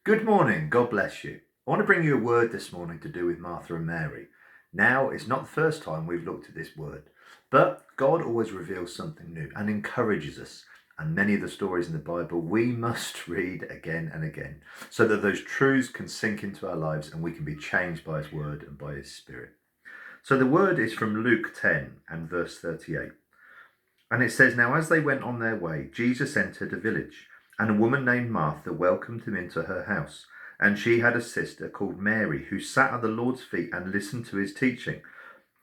Good morning, God bless you. I want to bring you a word this morning to do with Martha and Mary. Now, it's not the first time we've looked at this word, but God always reveals something new and encourages us. And many of the stories in the Bible we must read again and again so that those truths can sink into our lives and we can be changed by His word and by His Spirit. So the word is from Luke 10 and verse 38. And it says, "Now as they went on their way, Jesus entered a village, and a woman named Martha welcomed him into her house. And she had a sister called Mary, who sat at the Lord's feet and listened to his teaching.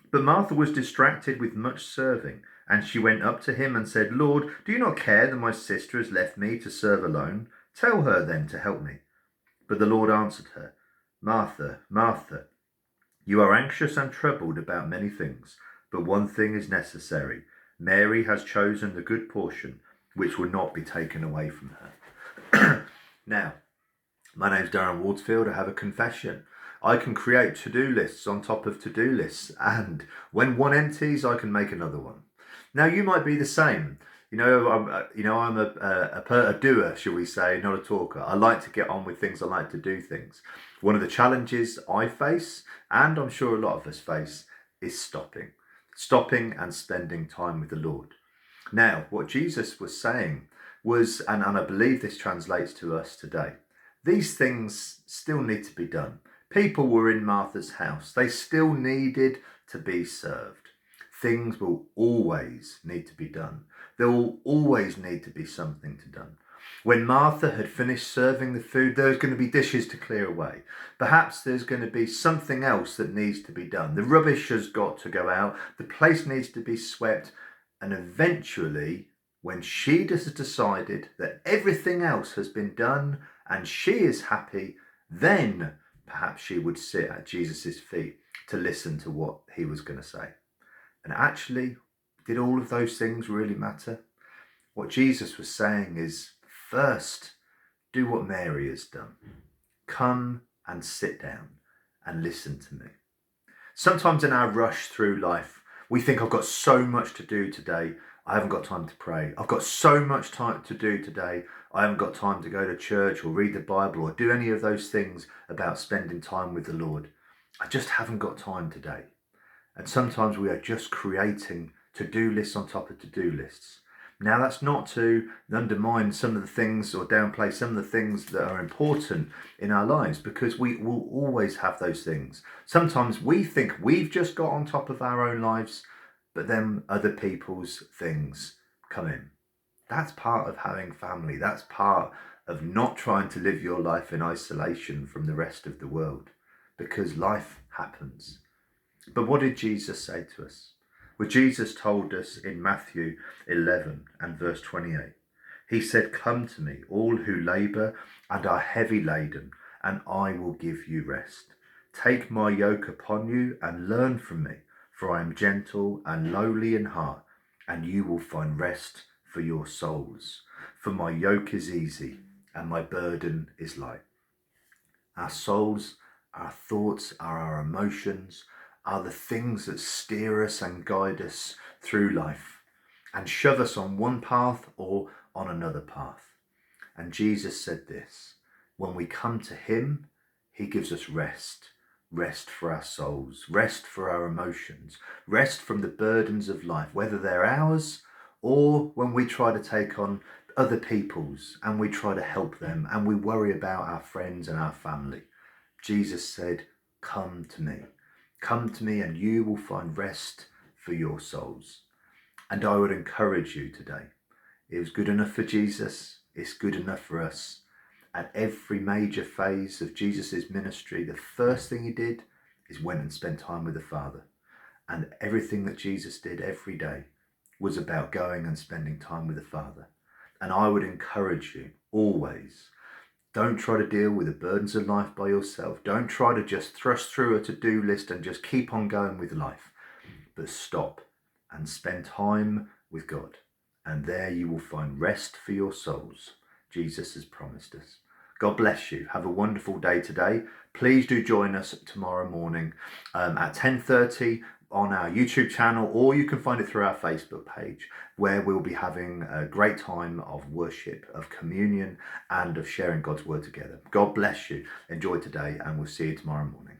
But Martha was distracted with much serving, and she went up to him and said, 'Lord, do you not care that my sister has left me to serve alone? Tell her then to help me.' But the Lord answered her, 'Martha, Martha, you are anxious and troubled about many things, but one thing is necessary. Mary has chosen the good portion, which will not be taken away from her.'" Now, my name's Darren Wardsfield. I have a confession. I can create to-do lists on top of to-do lists, and when one empties, I can make another one. Now, you might be the same. I'm a doer, shall we say, not a talker. I like to get on with things. I like to do things. One of the challenges I face, and I'm sure a lot of us face, is stopping and spending time with the Lord. Now, what Jesus was saying was, and I believe this translates to us today, these things still need to be done. People were in Martha's house. They still needed to be served. Things will always need to be done. There will always need to be something to done. When Martha had finished serving the food, there's going to be dishes to clear away. Perhaps there's going to be something else that needs to be done. The rubbish has got to go out. The place needs to be swept. And eventually, when she has decided that everything else has been done and she is happy, then perhaps she would sit at Jesus' feet to listen to what he was going to say. And actually, did all of those things really matter? What Jesus was saying is, first, do what Mary has done. Come and sit down and listen to me. Sometimes in our rush through life, we think, I've got so much to do today, I haven't got time to pray. I've got so much time to do today, I haven't got time to go to church or read the Bible or do any of those things about spending time with the Lord. I just haven't got time today. And sometimes we are just creating to-do lists on top of to-do lists. Now, that's not to undermine some of the things or downplay some of the things that are important in our lives, because we will always have those things. Sometimes we think we've just got on top of our own lives, but then other people's things come in. That's part of having family. That's part of not trying to live your life in isolation from the rest of the world, because life happens. But what did Jesus say to us? Well, Jesus told us in Matthew 11 and verse 28. He said, "Come to me, all who labour and are heavy laden, and I will give you rest. Take my yoke upon you and learn from me, for I am gentle and lowly in heart, and you will find rest for your souls. For my yoke is easy and my burden is light." Our souls, our thoughts, our emotions are the things that steer us and guide us through life and shove us on one path or on another path. And Jesus said this: when we come to him, he gives us rest. Rest for our souls, rest for our emotions, rest from the burdens of life, whether they're ours or when we try to take on other people's and we try to help them and we worry about our friends and our family. Jesus said, "Come to me. Come to me and you will find rest for your souls." And I would encourage you today. It was good enough for Jesus. It's good enough for us. At every major phase of Jesus' ministry, the first thing he did is went and spent time with the Father. And everything that Jesus did every day was about going and spending time with the Father. And I would encourage you always, don't try to deal with the burdens of life by yourself. Don't try to just thrust through a to-do list and just keep on going with life. But stop and spend time with God. And there you will find rest for your souls. Jesus has promised us. God bless you. Have a wonderful day today. Please do join us tomorrow morning at 10:30 on our YouTube channel, or you can find it through our Facebook page, where we'll be having a great time of worship, of communion, and of sharing God's word together. God bless you. Enjoy today, and we'll see you tomorrow morning.